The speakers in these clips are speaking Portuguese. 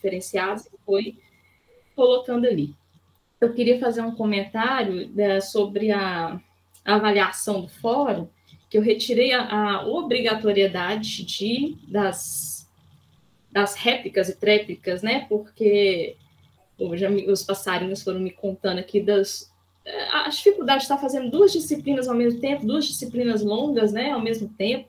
diferenciados, e foi colocando ali. Eu queria fazer um comentário sobre a avaliação do fórum, que eu retirei a obrigatoriedade das réplicas e tréplicas, né? Porque os passarinhos foram me contando aqui a dificuldade de estar fazendo 2 disciplinas ao mesmo tempo, 2 disciplinas longas, né, ao mesmo tempo,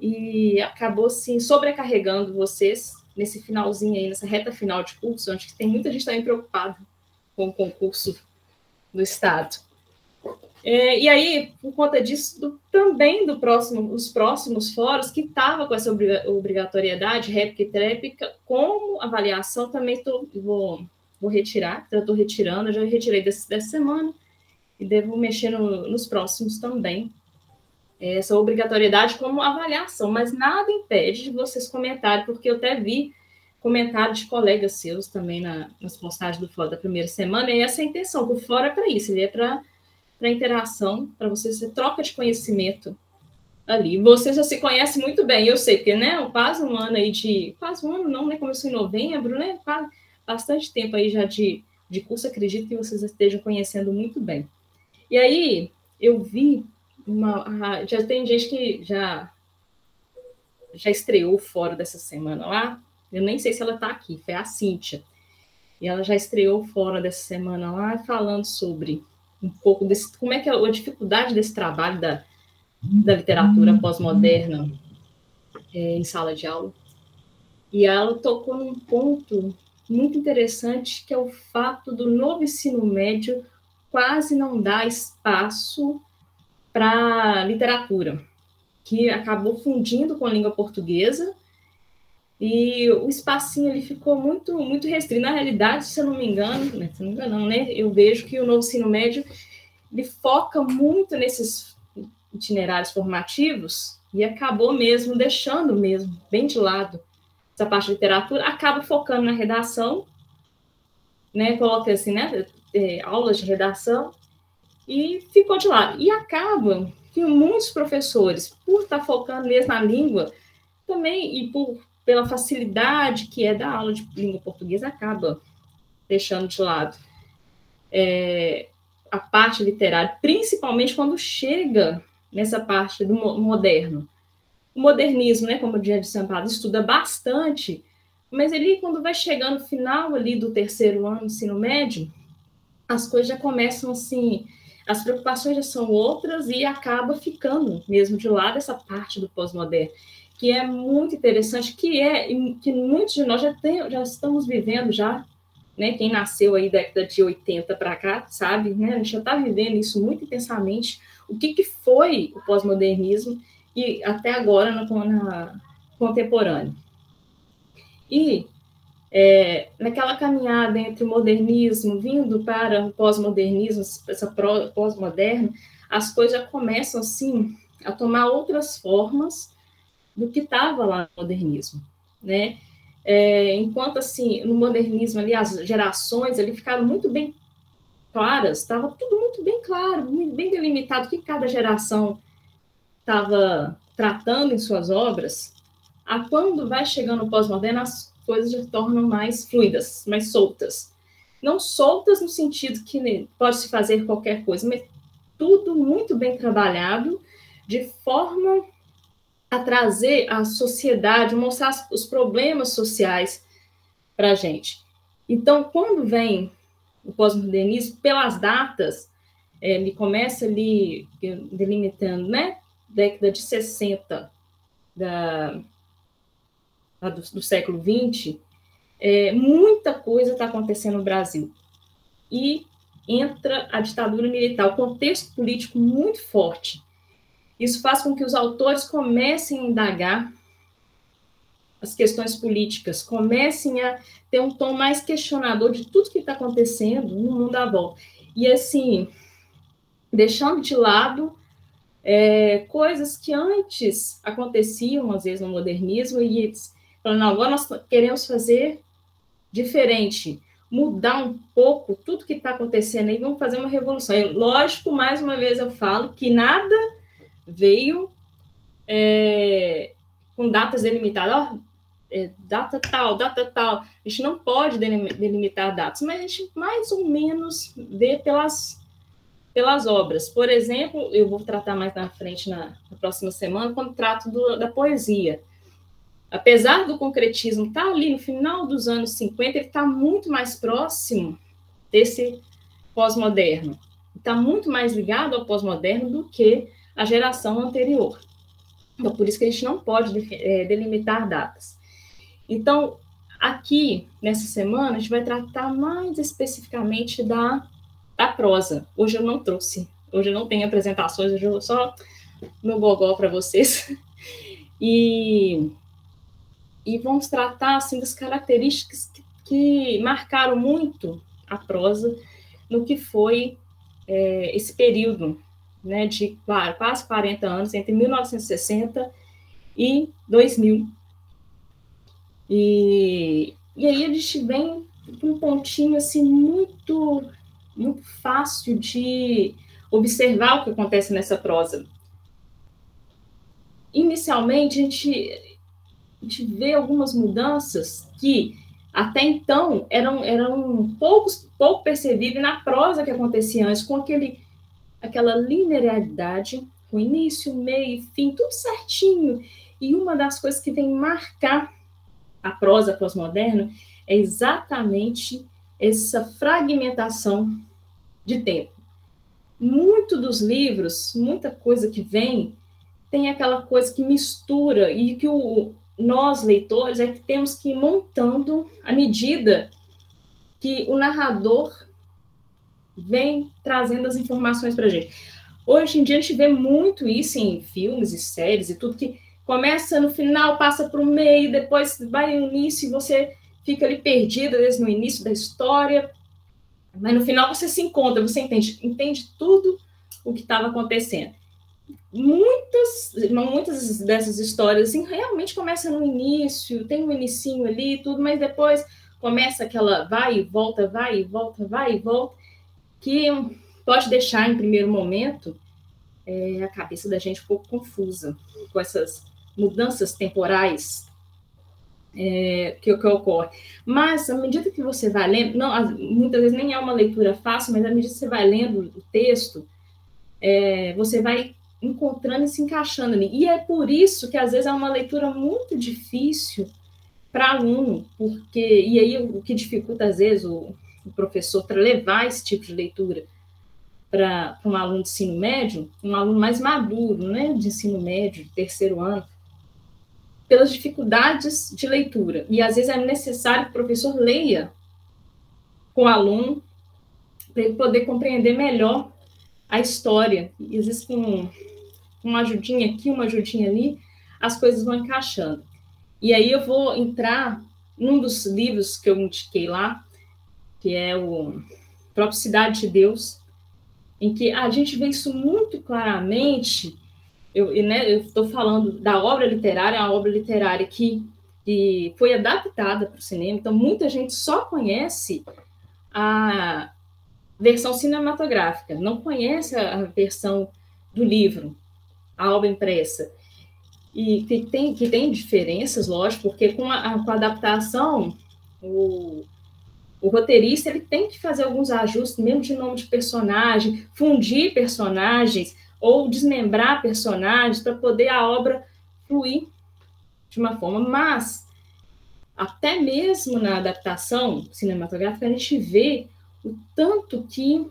e acabou, assim, sobrecarregando vocês nesse finalzinho aí, nessa reta final de curso, onde tem muita gente também preocupada com o concurso do Estado. E aí, por conta disso, também os próximos fóruns que estavam com essa obrigatoriedade, réplica e tréplica, como avaliação, também vou retirar, então eu estou retirando, eu já retirei dessa semana, e devo mexer nos próximos também, essa obrigatoriedade como avaliação, mas nada impede de vocês comentarem, porque eu até vi comentários de colegas seus também nas postagens do fórum da primeira semana, e essa é a intenção, o fórum é para isso, ele é para interação, para vocês ter troca de conhecimento ali. Você já se conhece muito bem, eu sei, porque, né, quase um ano aí quase um ano não, né, começou em novembro, né, bastante tempo aí já de curso, acredito que vocês estejam conhecendo muito bem. E aí, eu vi já tem gente que já estreou o fórum dessa semana lá, eu nem sei se ela está aqui, foi a Cíntia, e ela já estreou o fórum dessa semana lá, falando sobre um pouco como é que é a dificuldade desse trabalho da literatura pós-moderna em sala de aula. E ela tocou num ponto muito interessante, que é o fato do novo ensino médio quase não dar espaço para literatura, que acabou fundindo com a língua portuguesa, e o espacinho ali ficou muito, muito restrito. Na realidade, se eu não me engano, né, eu vejo que o novo ensino médio ele foca muito nesses itinerários formativos e acabou mesmo deixando mesmo bem de lado essa parte de literatura, acaba focando na redação, né, coloca assim, né, aulas de redação, e ficou de lado. E acaba que muitos professores, por estar focando mesmo na língua, também, e pela facilidade que é da aula de língua portuguesa, acaba deixando de lado a parte literária, principalmente quando chega nessa parte do moderno. O modernismo, né, como o Dia de Sampaio estuda bastante, mas ele, quando vai chegando no final ali do terceiro ano do ensino médio, as coisas já começam assim, as preocupações já são outras e acaba ficando mesmo de lado essa parte do pós-moderno, que é muito interessante, que muitos de nós já estamos vivendo já, né? Quem nasceu aí da década de 80 para cá, sabe, né? A gente já está vivendo isso muito intensamente, o que foi o pós-modernismo e até agora na contemporânea. E naquela caminhada entre o modernismo, vindo para o pós-modernismo, essa pós-moderna, as coisas já começam, assim, a tomar outras formas do que estava lá no modernismo, né? Enquanto, assim, no modernismo, ali, as gerações ali ficaram muito bem claras, estava tudo muito bem claro, muito bem delimitado, o que cada geração estava tratando em suas obras. Quando vai chegando o pós-moderno, as coisas já tornam mais fluidas, mais soltas. Não soltas no sentido que pode-se fazer qualquer coisa, mas tudo muito bem trabalhado, de forma a trazer a sociedade, mostrar os problemas sociais para a gente. Então, quando vem o pós-modernismo, pelas datas, ele começa ali delimitando, né? Década de 60 do século XX, muita coisa está acontecendo no Brasil. E entra a ditadura militar, o contexto político muito forte. Isso faz com que os autores comecem a indagar as questões políticas, comecem a ter um tom mais questionador de tudo que está acontecendo no mundo à volta. E, assim, deixando de lado coisas que antes aconteciam, às vezes, no modernismo, e falando, agora nós queremos fazer diferente, mudar um pouco tudo que está acontecendo aí, vamos fazer uma revolução. Lógico, mais uma vez eu falo, que nada veio com datas delimitadas. data tal, data tal. A gente não pode delimitar datas, mas a gente mais ou menos vê pelas obras. Por exemplo, eu vou tratar mais na frente, na próxima semana, quando trato da poesia. Apesar do concretismo estar ali no final dos anos 50, ele está muito mais próximo desse pós-moderno. Está muito mais ligado ao pós-moderno do que a geração anterior. Então, por isso que a gente não pode delimitar datas. Então, aqui, nessa semana, a gente vai tratar mais especificamente da prosa. Hoje eu não trouxe, hoje eu não tenho apresentações, hoje eu vou só no gogó para vocês. E vamos tratar assim, das características que marcaram muito a prosa no que foi esse período, né, de quase 40 anos, entre 1960 e 2000. E aí a gente vem para um pontinho assim, muito fácil de observar o que acontece nessa prosa. Inicialmente, a gente vê algumas mudanças que até então eram pouco percebíveis na prosa que acontecia antes, com aquela linearidade, com início, meio e fim, tudo certinho. E uma das coisas que vem marcar a prosa pós-moderna é exatamente essa fragmentação de tempo. Muito dos livros, muita coisa que vem, tem aquela coisa que mistura e que nós, leitores, é que temos que ir montando à medida que o narrador vem trazendo as informações para a gente. Hoje em dia, a gente vê muito isso em filmes e séries e tudo, que começa no final, passa para o meio, depois vai no início e você fica ali perdido, às vezes no início da história, mas no final você se encontra, você entende tudo o que estava acontecendo. Muitas dessas histórias assim, realmente começam no início, tem um inicinho ali e tudo, mas depois começa aquela vai e volta, que pode deixar em primeiro momento a cabeça da gente um pouco confusa com essas mudanças temporais que ocorrem. Mas, à medida que você vai lendo, muitas vezes nem é uma leitura fácil, mas à medida que você vai lendo o texto, você vai encontrando e se encaixando ali. E é por isso que, às vezes, é uma leitura muito difícil para aluno, e aí o que dificulta, às vezes, o professor para levar esse tipo de leitura para um aluno de ensino médio, um aluno mais maduro, né, de ensino médio, de terceiro ano, pelas dificuldades de leitura. E, às vezes, é necessário que o professor leia com o aluno para ele poder compreender melhor a história. E, às vezes, com uma ajudinha aqui, uma ajudinha ali, as coisas vão encaixando. E aí eu vou entrar num dos livros que eu indiquei lá, que é o próprio Cidade de Deus, em que a gente vê isso muito claramente. Eu estou falando da obra literária, a obra literária que foi adaptada para o cinema, então muita gente só conhece a versão cinematográfica, não conhece a versão do livro, a obra impressa. E que tem diferenças, lógico, porque com a adaptação, o roteirista ele tem que fazer alguns ajustes, mesmo de nome de personagem, fundir personagens, ou desmembrar personagens, para poder a obra fluir de uma forma. Mas, até mesmo na adaptação cinematográfica, a gente vê o tanto que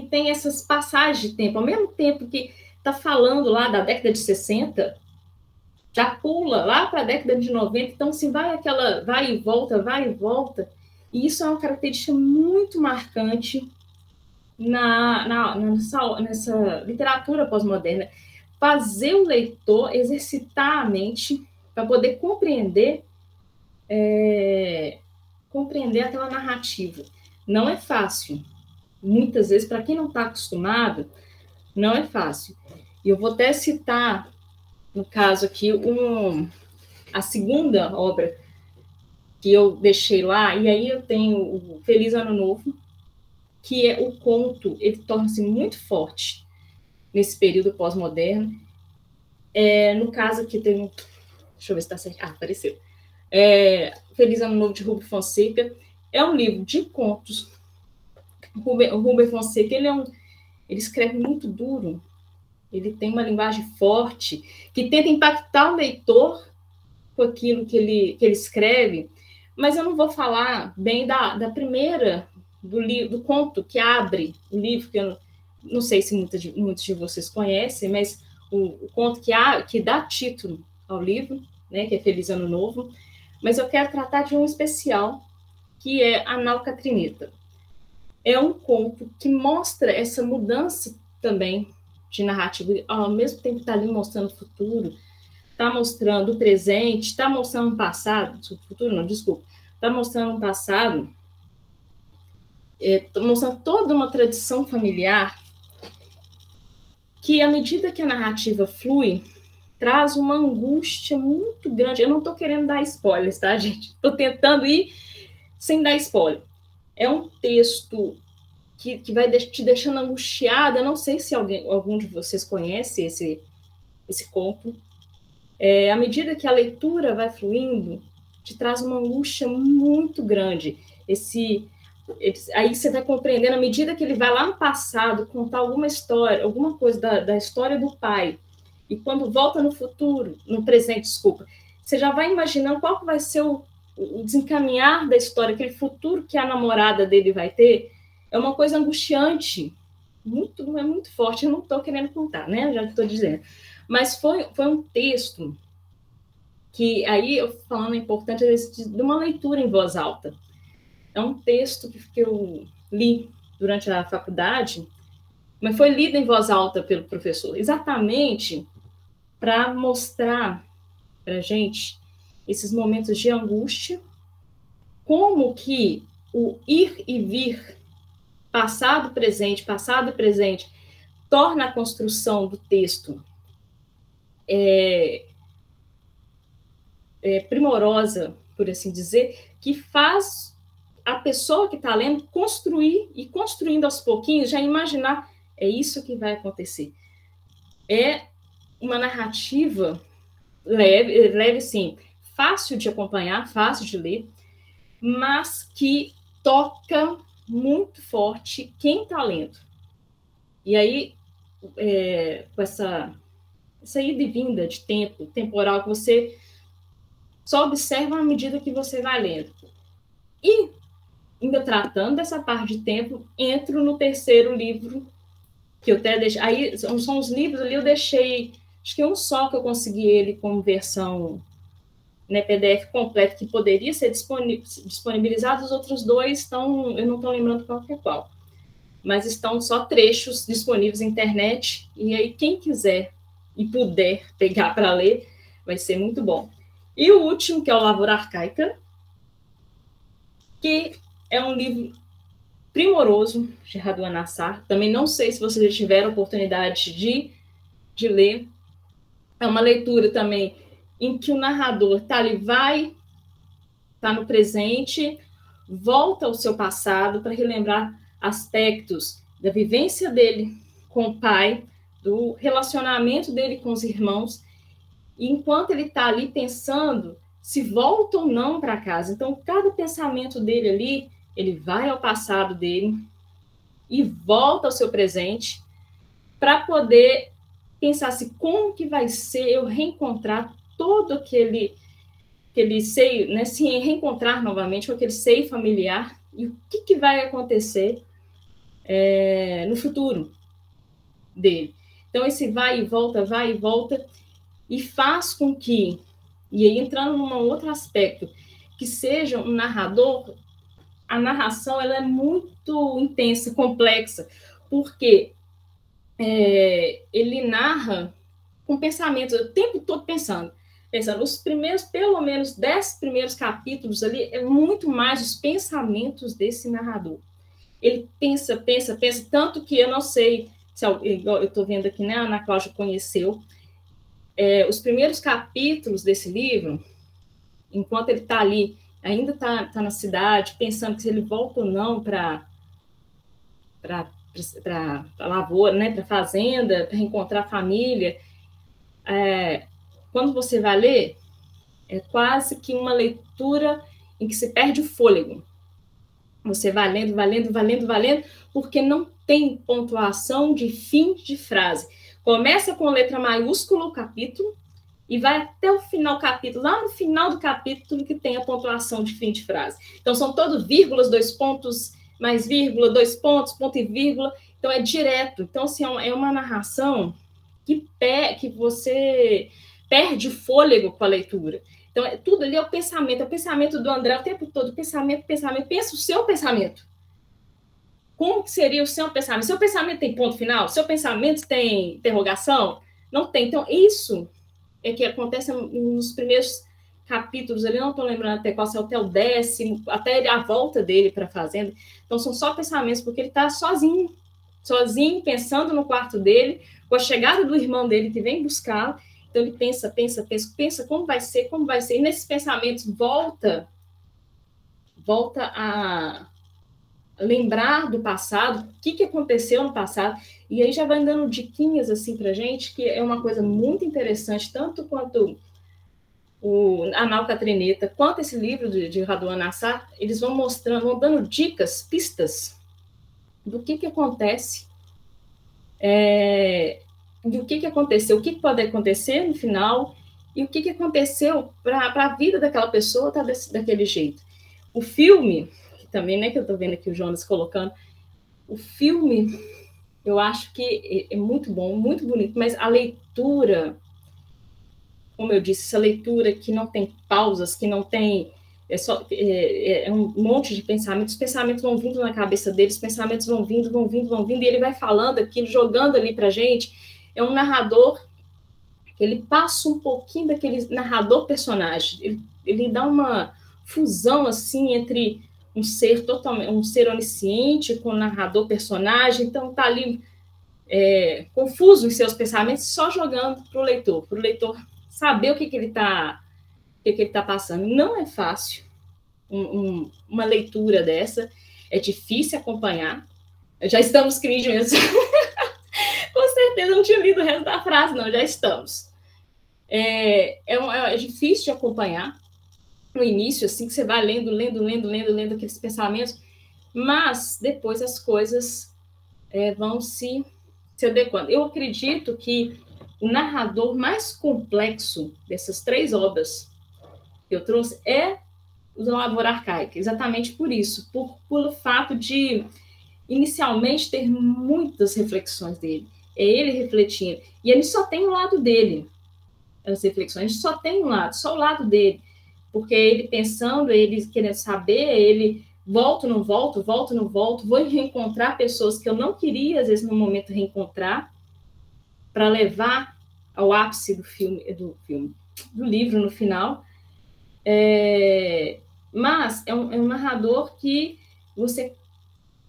tem essas passagens de tempo. Ao mesmo tempo que está falando lá da década de 60, já pula lá para a década de 90, então assim, vai e volta, e isso é uma característica muito marcante nessa literatura pós-moderna, fazer o leitor exercitar a mente para poder compreender aquela narrativa. Não é fácil. Muitas vezes, para quem não está acostumado, não é fácil. E eu vou até citar, no caso aqui, a segunda obra que eu deixei lá, e aí eu tenho o Feliz Ano Novo, que é o conto, ele torna-se muito forte nesse período pós-moderno. No caso aqui tem Deixa eu ver se está certo. Ah, apareceu. Feliz Ano Novo, de Rubem Fonseca. É um livro de contos. O Rubem Fonseca, ele escreve muito duro. Ele tem uma linguagem forte, que tenta impactar o leitor com aquilo que ele escreve, mas eu não vou falar bem da primeira, do conto que abre o livro, que eu não sei se muitos de vocês conhecem, mas o conto que dá título ao livro, né, que é Feliz Ano Novo, mas eu quero tratar de um especial, que é A Nau Catrinita. É um conto que mostra essa mudança também de narrativa, ao mesmo tempo que está ali mostrando o futuro, está mostrando o presente, está mostrando o passado, futuro não, desculpa, está mostrando um passado, mostrando toda uma tradição familiar que, à medida que a narrativa flui, traz uma angústia muito grande. Eu não estou querendo dar spoilers, tá, gente? Estou tentando ir sem dar spoiler. É um texto que vai te deixando angustiada. Eu não sei se algum de vocês conhece esse conto. À medida que a leitura vai fluindo, te traz uma angústia muito grande. Aí você vai compreendendo, à medida que ele vai lá no passado contar alguma história, alguma coisa da história do pai, e quando volta no futuro, no presente, desculpa, você já vai imaginando qual que vai ser o desencaminhar da história, aquele futuro que a namorada dele vai ter. É uma coisa angustiante, é muito forte. Eu não estou querendo contar, né? Já estou dizendo. Mas foi um texto que, aí, eu falando a importância de uma leitura em voz alta. É um texto que eu li durante a faculdade, mas foi lido em voz alta pelo professor, exatamente para mostrar para a gente esses momentos de angústia, como que o ir e vir, passado e presente, torna a construção do texto primorosa, por assim dizer, que faz a pessoa que está lendo construir, e construindo aos pouquinhos, já imaginar, é isso que vai acontecer. É uma narrativa leve, sim, fácil de acompanhar, fácil de ler, mas que toca muito forte quem está lendo. E aí, com essa ida e vinda de tempo, temporal, que você só observa à medida que você vai lendo. E, ainda tratando dessa parte de tempo, entro no terceiro livro, que eu até deixei. Aí são os livros ali, eu deixei, acho que um só que eu consegui ele como versão, né, PDF completo, que poderia ser disponibilizado. Os outros dois estão, eu não estou lembrando qual que é qual, mas estão só trechos disponíveis na internet, e aí quem quiser e puder pegar para ler, vai ser muito bom. E o último, que é o Lavoura Arcaica, que é um livro primoroso de Raduan Nassar. Também não sei se vocês já tiveram a oportunidade de ler. É uma leitura também em que o narrador está ali, está no presente, volta ao seu passado para relembrar aspectos da vivência dele com o pai, do relacionamento dele com os irmãos, e enquanto ele está ali pensando se volta ou não para casa. Então, cada pensamento dele ali, ele vai ao passado dele e volta ao seu presente para poder pensar assim, como que vai ser eu reencontrar todo aquele seio, né, se reencontrar novamente com aquele seio familiar, e o que vai acontecer no futuro dele. Então, esse vai e volta, e faz com que, e aí entrando num outro aspecto, que seja um narrador, a narração ela é muito intensa, complexa, porque ele narra com pensamentos, o tempo todo pensando, os primeiros, pelo menos 10 primeiros capítulos ali, é muito mais os pensamentos desse narrador. Ele pensa, tanto que eu não sei se eu estou vendo aqui, né, a Ana Cláudia conheceu, os primeiros capítulos desse livro, enquanto ele está ali, ainda está na cidade, pensando que se ele volta ou não para a lavoura, né, para a fazenda, para reencontrar a família. Quando você vai ler, É quase que uma leitura em que se perde o fôlego. Você vai lendo, vai lendo, vai lendo, vai lendo, porque não tem pontuação de fim de frase. Começa com letra maiúscula o capítulo e vai até o final do capítulo, lá no final do capítulo que tem a pontuação de fim de frase. Então, são todos vírgulas, 2 pontos, mais vírgula, 2 pontos, ponto e vírgula. Então, é direto. Então, assim, é uma narração que você perde o fôlego com a leitura. Então, tudo ali é o pensamento do André o tempo todo, pensamento. Pensa o seu pensamento. Como que seria o seu pensamento? Seu pensamento tem ponto final? Seu pensamento tem interrogação? Não tem. Então, isso é que acontece nos primeiros capítulos, ali não estou lembrando até qual, se é até o 10º, até a volta dele para a fazenda. Então, são só pensamentos, porque ele está sozinho, pensando no quarto dele, com a chegada do irmão dele que vem buscá-lo. Então, ele pensa como vai ser, e nesses pensamentos volta a lembrar do passado, o que aconteceu no passado, e aí já vai dando diquinhas assim pra gente, que é uma coisa muito interessante, tanto quanto a Nau Catrineta, quanto esse livro de Radwan Nassar, eles vão mostrando, vão dando dicas, pistas do que acontece, do que aconteceu, o que pode acontecer no final, e o que aconteceu para a vida daquela pessoa tá daquele jeito. O filme, que também, né, que eu estou vendo aqui o Jonas colocando, o filme, eu acho que é muito bom, muito bonito, mas a leitura, como eu disse, essa leitura que não tem pausas, que não tem... É um monte de pensamentos, os pensamentos vão vindo na cabeça deles, os pensamentos vão vindo, e ele vai falando aquilo, jogando ali pra gente. É um narrador que ele passa um pouquinho daquele narrador-personagem, ele dá uma fusão, assim, entre um ser onisciente com um narrador-personagem, então tá ali confuso em seus pensamentos, só jogando pro leitor saber o que ele tá passando. Não é fácil uma leitura dessa, é difícil acompanhar. Já estamos cringes. Com certeza não tinha lido o resto da frase, não, já estamos. É difícil de acompanhar no início, assim, que você vai lendo aqueles pensamentos, mas depois as coisas vão se adequando. Eu acredito que o narrador mais complexo dessas 3 obras que eu trouxe é o do Lavoura Arcaica, exatamente por isso, pelo fato de inicialmente ter muitas reflexões dele, é ele refletindo, e ele só tem o lado dele, as reflexões, só tem um lado, só o lado dele, porque ele pensando, ele querendo saber, ele volto, não volto, vou reencontrar pessoas que eu não queria, às vezes, no momento, reencontrar, para levar ao ápice do livro no final. Mas é um narrador que você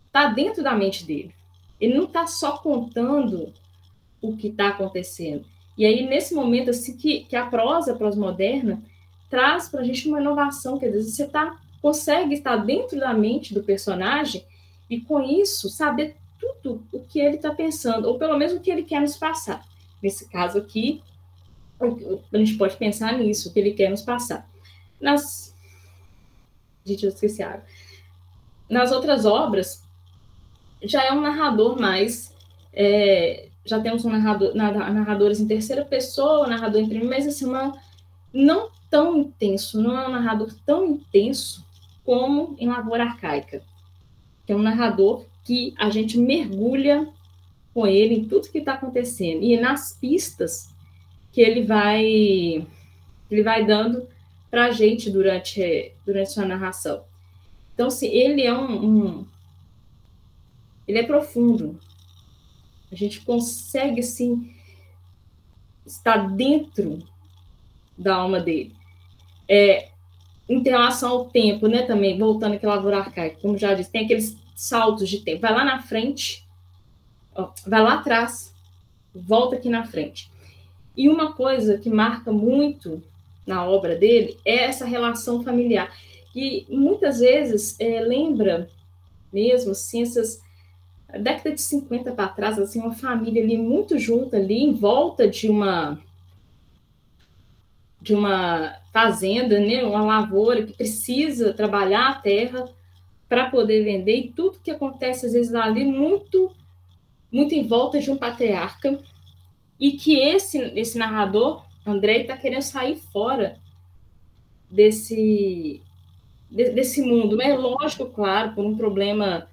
está dentro da mente dele. Ele não está só contando o que está acontecendo. E aí, nesse momento, assim, que a prosa pós-moderna traz para a gente uma inovação, quer dizer, você consegue estar dentro da mente do personagem e, com isso, saber tudo o que ele está pensando, ou pelo menos o que ele quer nos passar. Nesse caso aqui, a gente pode pensar nisso, o que ele quer nos passar. Gente, eu esqueci a água. Nas outras obras, já é um narrador mais... já temos narradores em terceira pessoa, narrador em primeira, mas assim, não tão intenso, não é um narrador tão intenso como em Lavoura Arcaica, que é um narrador que a gente mergulha com ele em tudo que está acontecendo, e nas pistas que ele vai dando para a gente durante sua narração. Então, assim, ele é ele é profundo. A gente consegue, assim, estar dentro da alma dele. Em relação ao tempo, né, também, voltando aqui ao Lavoura Arcaica, como já disse, tem aqueles saltos de tempo. Vai lá na frente, vai lá atrás, volta aqui na frente. E uma coisa que marca muito na obra dele é essa relação familiar, que muitas vezes lembra mesmo, assim, essas década de 50 para trás, assim, uma família ali muito junta ali, em volta de uma fazenda, né, uma lavoura que precisa trabalhar a terra para poder vender, e tudo que acontece, às vezes, ali, muito, muito em volta de um patriarca, e que esse narrador, Andrei, está querendo sair fora desse mundo, né? Lógico, claro, por um problema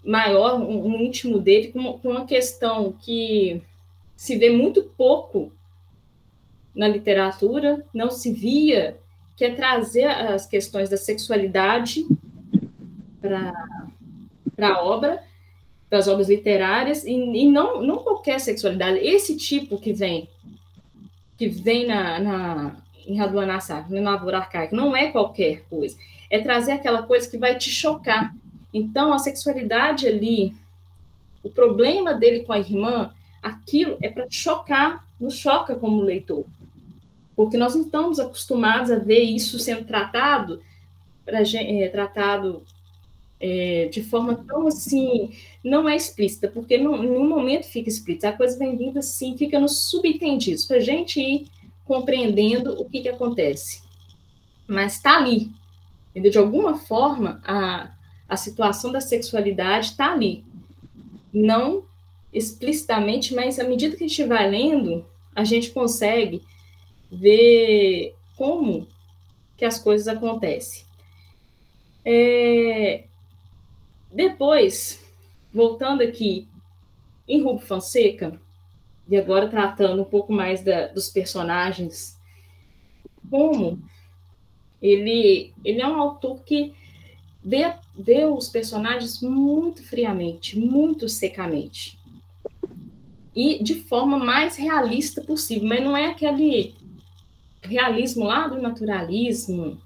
maior, um íntimo dele, com uma questão que se vê muito pouco na literatura, não se via, que é trazer as questões da sexualidade para a obra, para as obras literárias, e não qualquer sexualidade, esse tipo que vem em Raduanassar, no Lavoura Arcaica, não é qualquer coisa, é trazer aquela coisa que vai te chocar. Então, a sexualidade ali, o problema dele com a irmã, aquilo é para chocar, nos choca como leitor, porque nós não estamos acostumados a ver isso sendo tratado, de forma tão assim, não é explícita, porque no momento fica explícita, a coisa vem vindo assim, fica nos subentendidos, para a gente ir compreendendo o que acontece. Mas está ali, entendeu? De alguma forma, a situação da sexualidade está ali. Não explicitamente, mas à medida que a gente vai lendo, a gente consegue ver como que as coisas acontecem. Depois, voltando aqui em Rubem Fonseca, e agora tratando um pouco mais dos personagens, como ele é um autor que vê os personagens muito friamente, muito secamente, e de forma mais realista possível, mas não é aquele realismo lá do naturalismo,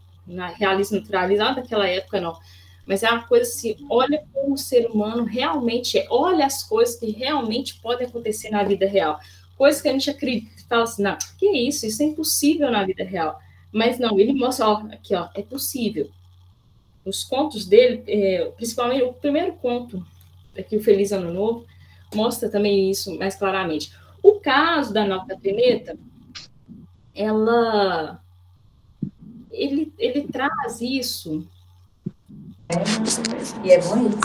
realismo lá daquela época, não. Mas é uma coisa assim, olha como o ser humano realmente é, olha as coisas que realmente podem acontecer na vida real. Coisas que a gente acredita, fala assim, não, que isso é impossível na vida real. Mas não, ele mostra, ó, aqui, ó, é possível. Os contos dele, principalmente o primeiro conto, aqui, o Feliz Ano Novo, mostra também isso mais claramente. O caso da Nova Catrineta, ele traz isso. E é bonito.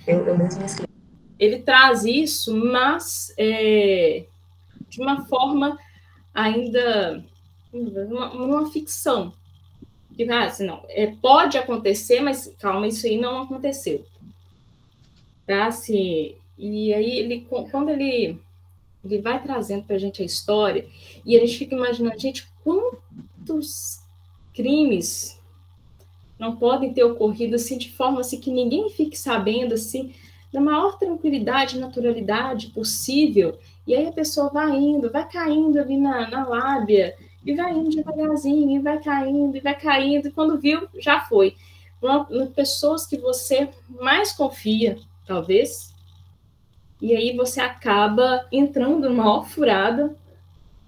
Eu mesmo escrevi. Ele traz isso, mas de uma forma ainda uma ficção. Que, assim, não, pode acontecer, mas calma, isso aí não aconteceu. Tá? Assim, e aí, quando ele vai trazendo para a gente a história, e a gente fica imaginando, gente, quantos crimes não podem ter ocorrido assim, de forma assim, que ninguém fique sabendo, assim, da maior tranquilidade e naturalidade possível, e aí a pessoa vai indo, vai caindo ali na lábia, e vai indo devagarzinho, e vai caindo, e quando viu, já foi. Pessoas que você mais confia, talvez, e aí você acaba entrando numa maior furada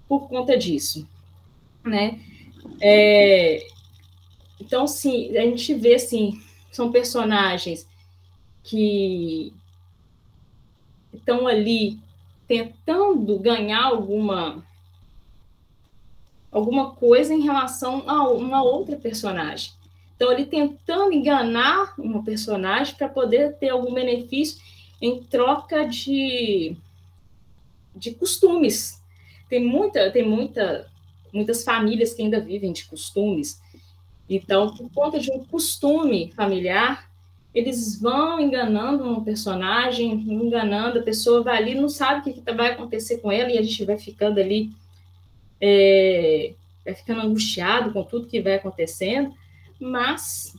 por conta disso, né? Então, sim, a gente vê, assim, são personagens que estão ali tentando ganhar alguma coisa em relação a uma outra personagem. Então, ele tentando enganar uma personagem para poder ter algum benefício em troca de costumes. Tem muitas famílias que ainda vivem de costumes. Então, por conta de um costume familiar, eles vão enganando um personagem, enganando, a pessoa vai ali, não sabe o que vai acontecer com ela, e a gente vai ficando ali, vai ficando angustiado com tudo que vai acontecendo, mas,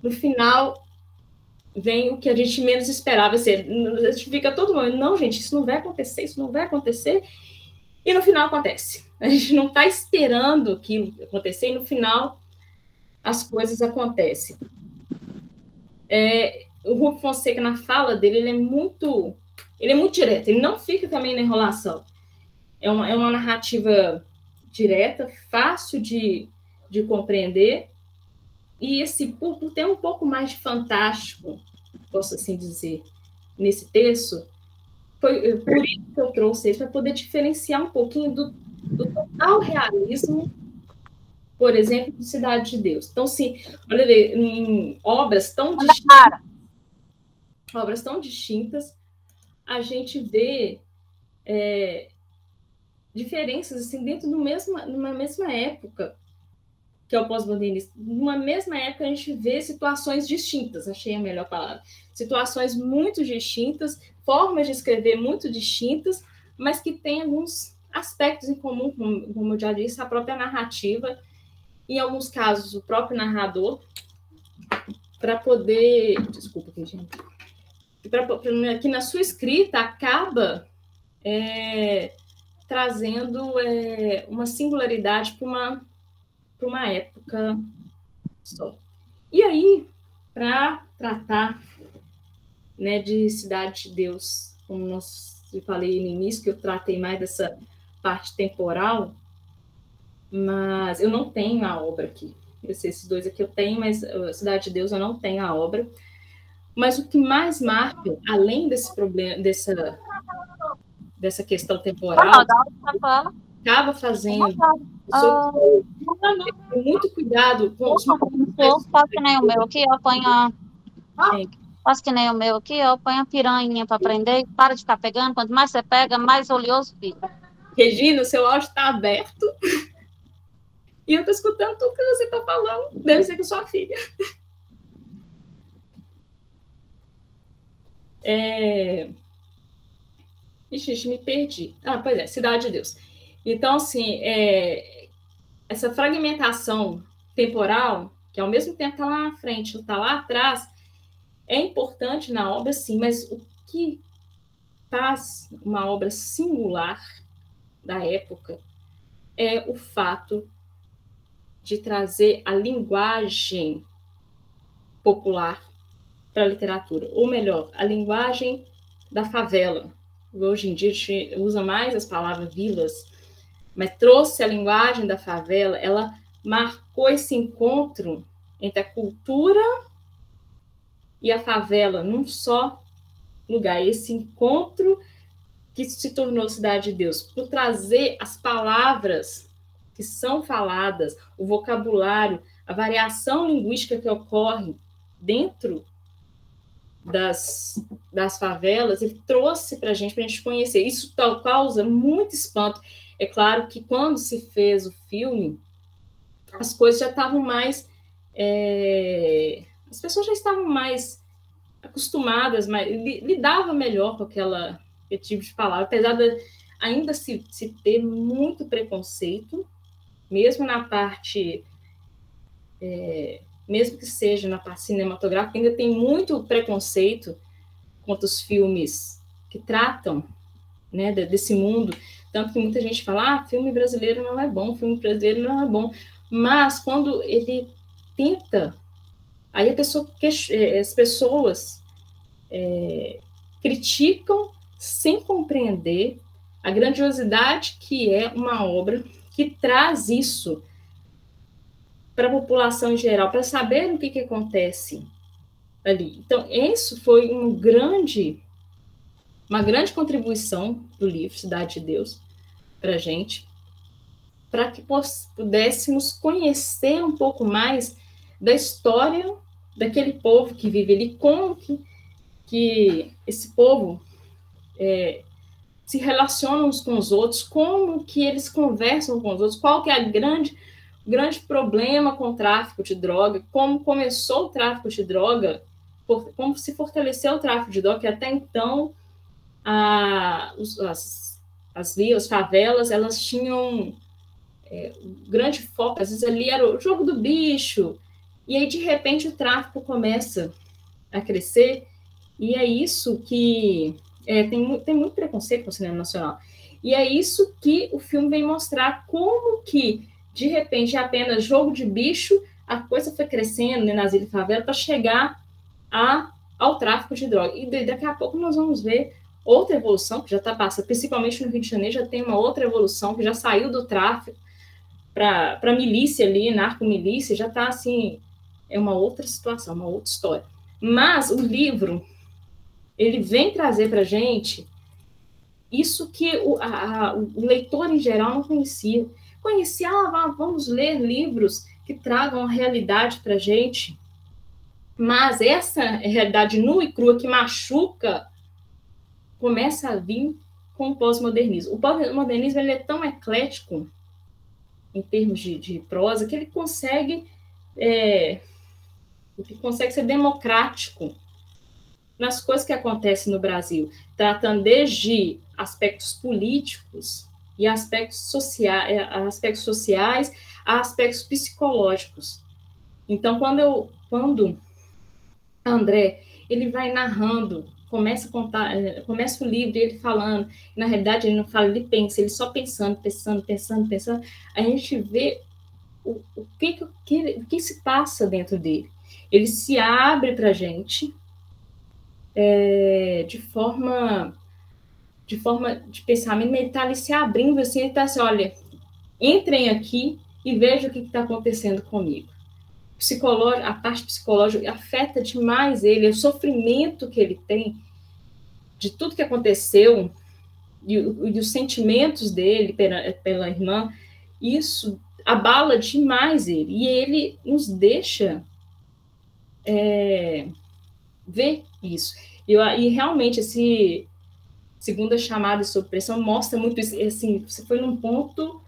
no final, vem o que a gente menos esperava. Assim, a gente fica todo mundo, não, gente, isso não vai acontecer, e no final acontece. A gente não está esperando aquilo acontecer, e no final as coisas acontecem. O Rubem Fonseca, na fala dele, ele é muito direto, ele não fica também na enrolação. É uma narrativa direta, fácil de compreender, e assim, por ter um pouco mais de fantástico, posso assim dizer, nesse texto, foi por isso que eu trouxe ele, para poder diferenciar um pouquinho do total realismo, por exemplo, de Cidade de Deus. Então, sim, olha, em obras tão distintas, a gente vê diferenças assim, dentro de uma mesma época, que é o pós-modernismo. Numa mesma época, a gente vê situações distintas, achei a melhor palavra. Situações muito distintas, formas de escrever muito distintas, mas que têm alguns aspectos em comum, como eu já disse, a própria narrativa, em alguns casos, o próprio narrador, para poder... Desculpa aqui, gente. Que na sua escrita acaba trazendo uma singularidade para uma época só. E aí, para tratar, né, de Cidade de Deus, como eu falei no início, que eu tratei mais dessa parte temporal, mas eu não tenho a obra aqui. Esses dois aqui eu tenho, mas Cidade de Deus eu não tenho a obra. Mas o que mais marca, além desse problema, dessa questão temporal, acaba fazendo muito cuidado com os... Posso que nem o meu aqui, eu ponho... Posso que nem o meu aqui, eu ponho a piranha para prender e para de ficar pegando. Quanto mais você pega, mais oleoso fica. Regina, o seu áudio está aberto e eu estou escutando tudo que você está falando. Deve ser com sua filha. Ixi, me perdi. Pois é, Cidade de Deus. Então, assim, essa fragmentação temporal, que ao mesmo tempo está lá na frente, está lá atrás, é importante na obra, sim, mas o que faz uma obra singular da época é o fato de trazer a linguagem popular para a literatura, ou melhor, a linguagem da favela. Hoje em dia a gente usa mais as palavras vilas, mas trouxe a linguagem da favela, ela marcou esse encontro entre a cultura e a favela num só lugar, esse encontro que se tornou Cidade de Deus, por trazer as palavras que são faladas, o vocabulário, a variação linguística que ocorre dentro das favelas, ele trouxe para a gente conhecer. Isso causa muito espanto. É claro que quando se fez o filme, as coisas já estavam mais... as pessoas já estavam mais acostumadas, lidavam melhor com aquele tipo de palavra, apesar de ainda se ter muito preconceito, mesmo na parte... mesmo que seja na parte cinematográfica, ainda tem muito preconceito contra os filmes que tratam, né, desse mundo, tanto que muita gente fala, filme brasileiro não é bom, filme brasileiro não é bom, mas quando ele tenta, aí as pessoas criticam sem compreender a grandiosidade que é uma obra que traz isso para a população em geral, para saber o que acontece ali. Então, isso foi uma grande contribuição do livro Cidade de Deus para a gente, para que pudéssemos conhecer um pouco mais da história daquele povo que vive ali, como que esse povo se relaciona uns com os outros, como que eles conversam com os outros, qual que é o grande problema com o tráfico de droga, como começou o tráfico de droga, como se fortaleceu o tráfico de droga, que até então as favelas, elas tinham grande foco, às vezes ali era o jogo do bicho, e aí de repente o tráfico começa a crescer, e é isso que tem muito preconceito com o cinema nacional, e é isso que o filme vem mostrar, como que de repente é apenas jogo de bicho, a coisa foi crescendo, né, nas ilhas e favelas, para chegar ao tráfico de droga. E daqui a pouco nós vamos ver outra evolução que já está passando, principalmente no Rio de Janeiro, já tem uma outra evolução que já saiu do tráfico para a milícia ali, narcomilícia, já está assim, é uma outra situação, uma outra história. Mas o livro, ele vem trazer para a gente Isso que o leitor em geral não conhecia. Conhecia, vamos ler livros que tragam a realidade para a gente, mas essa realidade nua e crua que machuca começa a vir com o pós-modernismo. O pós-modernismo ele é tão eclético em termos de prosa que ele consegue ser democrático nas coisas que acontecem no Brasil, tratando desde aspectos políticos e aspectos sociais a aspectos psicológicos. Então, quando André ele vai narrando, começa o livro, ele falando, na realidade ele não fala, ele pensa, ele só pensando, a gente vê o que se passa dentro dele. Ele se abre para a gente de forma de pensamento, ele está ali se abrindo, assim, ele está assim, olha, entrem aqui e vejam o que está acontecendo comigo. A parte psicológica afeta demais ele, o sofrimento que ele tem de tudo que aconteceu e os sentimentos dele pela irmã, isso abala demais ele, e ele nos deixa ver isso. E realmente, esse Segunda Chamada de Sob Pressão mostra muito isso, assim, você foi num ponto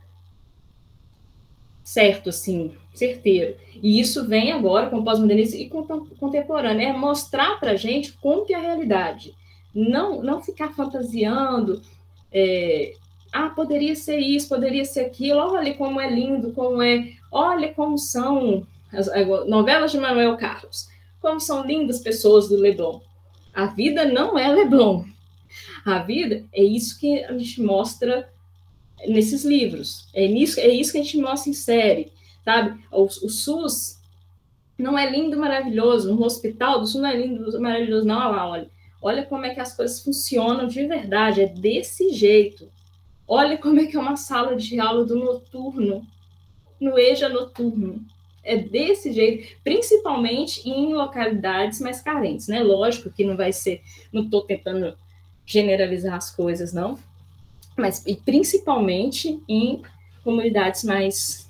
certo, assim, certeiro. E isso vem agora com o pós-modernismo e com o contemporâneo, mostrar para a gente como que é a realidade. Não ficar fantasiando, poderia ser isso, poderia ser aquilo, olha como é lindo, olha como são as novelas de Manuel Carlos, como são lindas pessoas do Leblon. A vida não é Leblon. A vida é isso que a gente mostra nesses livros. É isso que a gente mostra em série, sabe? O SUS não é lindo, maravilhoso. No hospital do SUS não é lindo, maravilhoso. Não, olha como é que as coisas funcionam de verdade. É desse jeito. Olha como é que é uma sala de aula do noturno, no EJA noturno. É desse jeito, principalmente em localidades mais carentes, né? Lógico que não vai ser, não estou tentando generalizar as coisas, não, mas e principalmente em comunidades mais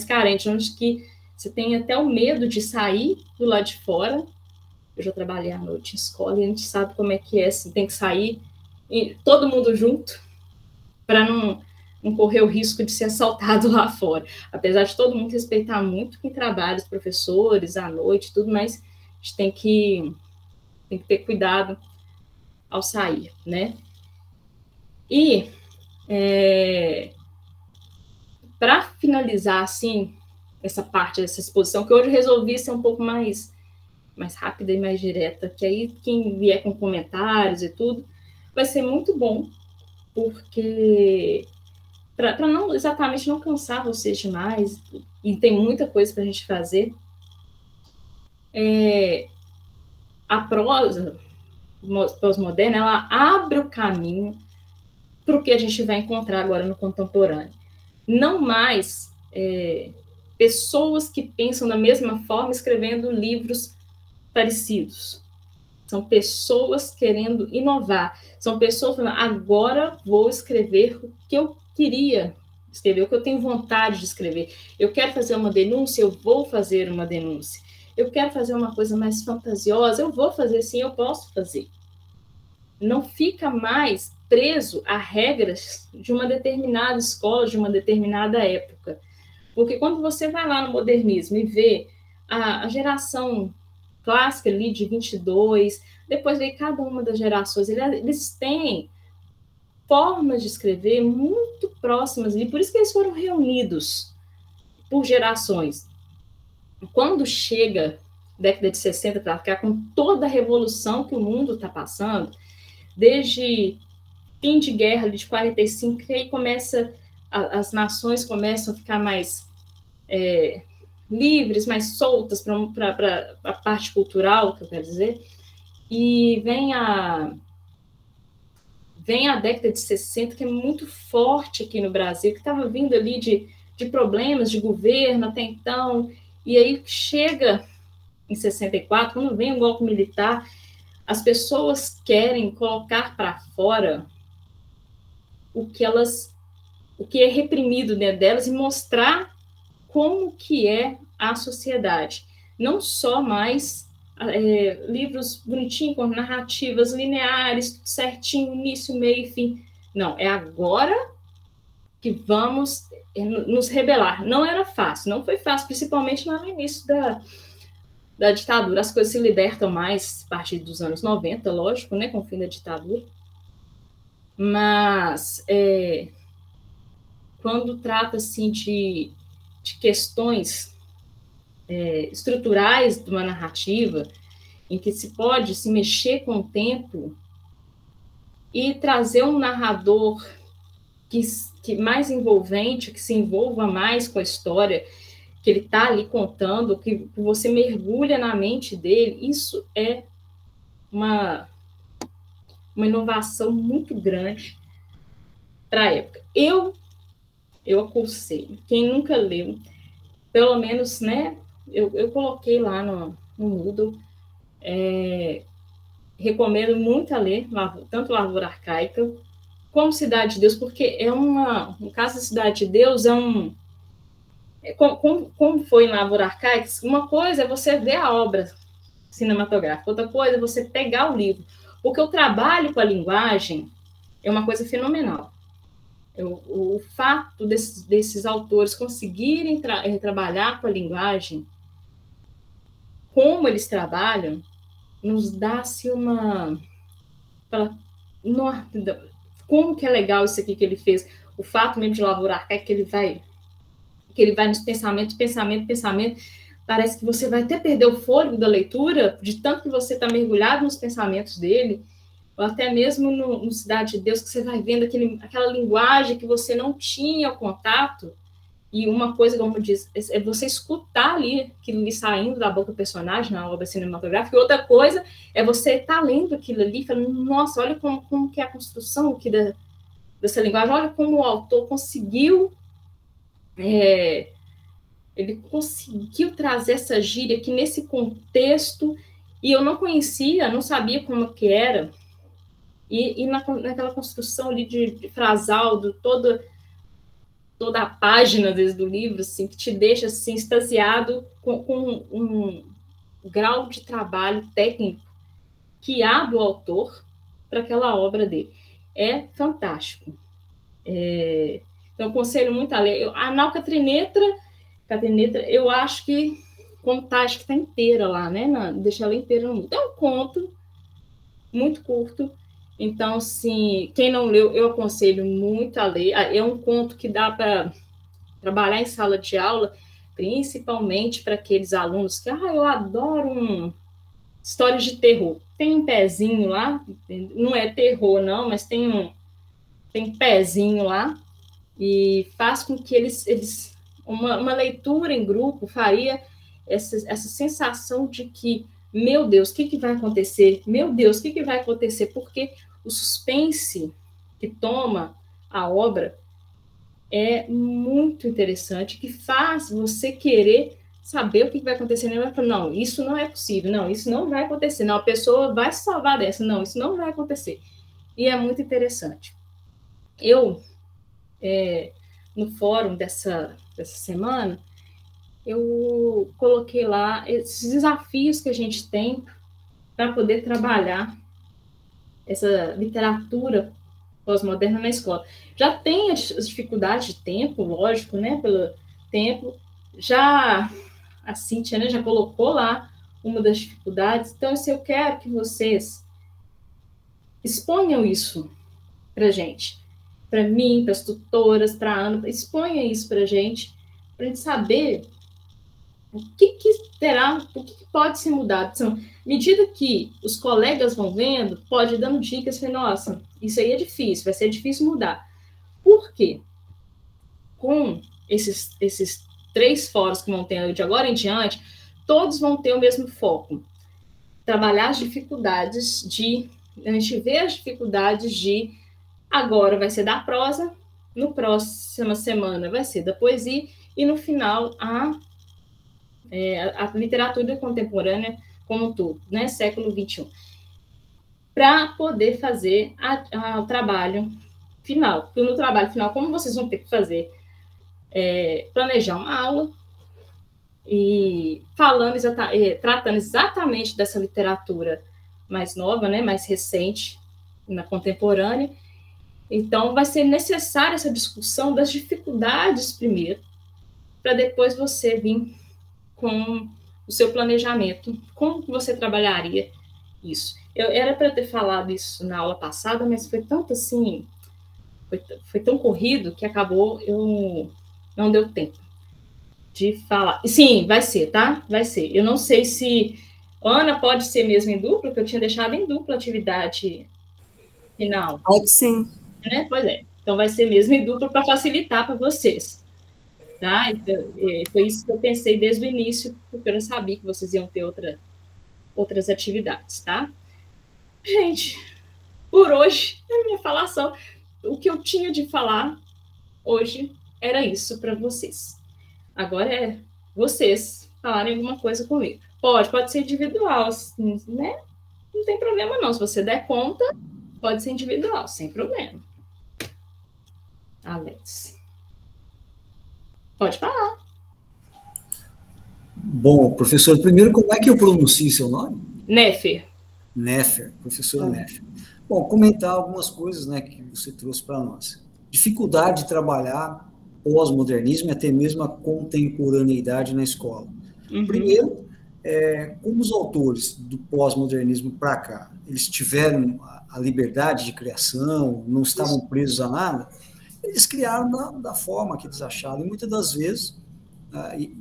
carentes, onde que você tem até o medo de sair do lado de fora. Eu já trabalhei à noite em escola e a gente sabe como é que é, assim, tem que sair todo mundo junto para não correr o risco de ser assaltado lá fora. Apesar de todo mundo respeitar muito quem trabalha, os professores, à noite, tudo, mas a gente tem que ter cuidado ao sair, né? E para finalizar, assim, essa parte dessa exposição, que hoje eu resolvi ser um pouco mais rápida e mais direta, que aí quem vier com comentários e tudo, vai ser muito bom, porque para não exatamente não cansar vocês demais, e tem muita coisa para a gente fazer, a prosa pós-moderna, ela abre o caminho para o que a gente vai encontrar agora no contemporâneo. Não mais pessoas que pensam da mesma forma escrevendo livros parecidos. São pessoas querendo inovar. São pessoas falando, agora vou escrever o que eu queria escrever, o que eu tenho vontade de escrever. Eu quero fazer uma denúncia, eu vou fazer uma denúncia. Eu quero fazer uma coisa mais fantasiosa, eu vou fazer, sim, eu posso fazer. Não fica mais preso a regras de uma determinada escola, de uma determinada época. Porque quando você vai lá no modernismo e vê a geração clássica ali de 22, depois vem cada uma das gerações, eles têm formas de escrever muito próximas ali, por isso que eles foram reunidos por gerações. Quando chega a década de 60 para cá, com toda a revolução que o mundo está passando, desde fim de guerra de 45, que aí as nações começam a ficar mais livres, mais soltas para a parte cultural, que eu quero dizer, e vem a década de 60, que é muito forte aqui no Brasil, que estava vindo ali de problemas de governo até então, e aí chega em 64, quando vem o golpe militar, as pessoas querem colocar para fora o que é reprimido dentro delas e mostrar como que é a sociedade. Não só mais livros bonitinhos, com narrativas lineares, tudo certinho, início, meio e fim. Não, é agora que vamos nos rebelar. Não era fácil, não foi fácil, principalmente lá no início da ditadura. As coisas se libertam mais a partir dos anos 90, lógico, né, com o fim da ditadura. Mas quando trata assim, de questões estruturais de uma narrativa, em que se pode se mexer com o tempo e trazer um narrador que mais envolvente, que se envolva mais com a história que ele está ali contando, que você mergulha na mente dele, isso é uma inovação muito grande para a época. Eu aconselho, quem nunca leu, pelo menos, né, eu coloquei lá no Moodle, recomendo muito a ler, tanto Lavoura Arcaica, como Cidade de Deus, porque no caso da Cidade de Deus, como foi em Lavoura Arcaica, uma coisa é você ver a obra cinematográfica, outra coisa é você pegar o livro, porque o trabalho com a linguagem é uma coisa fenomenal. O fato desses autores conseguirem trabalhar com a linguagem, como eles trabalham, nos dá-se como que é legal isso aqui que ele fez. O fato mesmo de Lavoura Arcaica, que ele vai nos pensamento, parece que você vai até perder o fôlego da leitura, de tanto que você está mergulhado nos pensamentos dele, ou até mesmo no Cidade de Deus, que você vai vendo aquela linguagem que você não tinha contato, e uma coisa, como diz, é você escutar ali aquilo ali saindo da boca do personagem na obra cinematográfica, e outra coisa é você estar lendo aquilo ali, falando, nossa, olha como que é a construção aqui dessa linguagem, olha como o autor conseguiu ele conseguiu trazer essa gíria aqui nesse contexto, e eu não conhecia, não sabia como que era, e naquela construção ali de frasaldo, toda a página, às vezes, do livro, assim, que te deixa assim, extasiado com um grau de trabalho técnico que há do autor para aquela obra dele. É fantástico. Então, eu aconselho muito a ler. A Nau Catrinetra, eu acho que, acho que está inteira lá, né? Deixa ela inteira no mundo. É um conto muito curto. Então, assim, quem não leu, eu aconselho muito a ler. É um conto que dá para trabalhar em sala de aula, principalmente para aqueles alunos que, eu adoro histórias de terror. Tem um pezinho lá, não é terror, não, mas tem pezinho lá, e faz com que eles uma leitura em grupo faria essa sensação de que, meu Deus, o que vai acontecer? Meu Deus, o que vai acontecer? Porque o suspense que toma a obra é muito interessante, que faz você querer saber o que vai acontecer. Não, isso não é possível, não, isso não vai acontecer, não, a pessoa vai se salvar dessa, não, isso não vai acontecer. E é muito interessante. Eu, no fórum dessa semana, eu coloquei lá esses desafios que a gente tem para poder trabalhar essa literatura pós-moderna na escola. Já tem as dificuldades de tempo, lógico, né, pelo tempo. Já a Cíntia, né, já colocou lá uma das dificuldades. Então, se eu quero que vocês exponham isso para a gente, para mim, para as tutoras, para a Ana, exponha isso para a gente saber o que terá, o que pode ser mudado. Então, à medida que os colegas vão vendo, pode ir dando dicas, nossa, isso aí é difícil, vai ser difícil mudar. Por quê? Com esses 3 fóruns que vão ter de agora em diante, todos vão ter o mesmo foco. Trabalhar as dificuldades a gente vê as dificuldades de agora vai ser da prosa, no próxima semana vai ser da poesia, e no final a literatura contemporânea como um todo, né, século XXI, para poder fazer o trabalho final. Porque no trabalho final, como vocês vão ter que fazer, planejar uma aula e tratando exatamente dessa literatura mais nova, né, mais recente, na contemporânea, então vai ser necessária essa discussão das dificuldades primeiro, para depois você vir com o seu planejamento, como que você trabalharia isso. Era para ter falado isso na aula passada, mas foi tanto assim, foi tão corrido que acabou, não deu tempo de falar. Sim, vai ser, tá? Vai ser. Eu não sei se Ana pode ser mesmo em dupla, porque eu tinha deixado em dupla atividade final. Pode sim. Né? Pois é. Então vai ser mesmo em dupla para facilitar para vocês. Tá? Então, foi isso que eu pensei desde o início, porque eu não sabia que vocês iam ter outras atividades, tá? Gente, por hoje, a minha falação, o que eu tinha de falar hoje era isso para vocês. Agora é vocês falarem alguma coisa comigo. Pode ser individual, né? Não tem problema não. Se você der conta, pode ser individual, sem problema. Alex. Pode falar. Bom, professor, primeiro, como é que eu pronuncio seu nome? Nefer. Nefer, professora Nefer. Bom, comentar algumas coisas, né, que você trouxe para nós. Dificuldade de trabalhar pós-modernismo e até mesmo a contemporaneidade na escola. Uhum. Primeiro, como os autores do pós-modernismo para cá, eles tiveram a liberdade de criação, não estavam presos a nada, eles criaram da forma que eles acharam, e muitas das vezes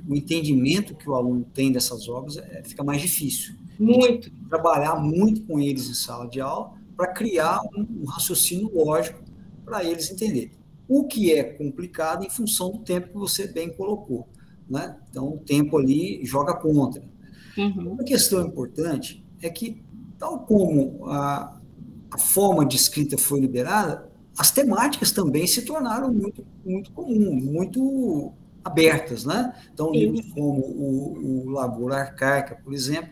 o entendimento que o aluno tem dessas obras fica mais difícil. Muito. Trabalhar muito com eles em sala de aula para criar um raciocínio lógico para eles entenderem. O que é complicado em função do tempo que você bem colocou, né? Então, o tempo ali joga contra. Uhum. Uma questão importante é que, tal como a forma de escrita foi liberada, as temáticas também se tornaram muito, muito comuns, muito abertas, né? Então, livros como o Lavoura Arcaica, por exemplo,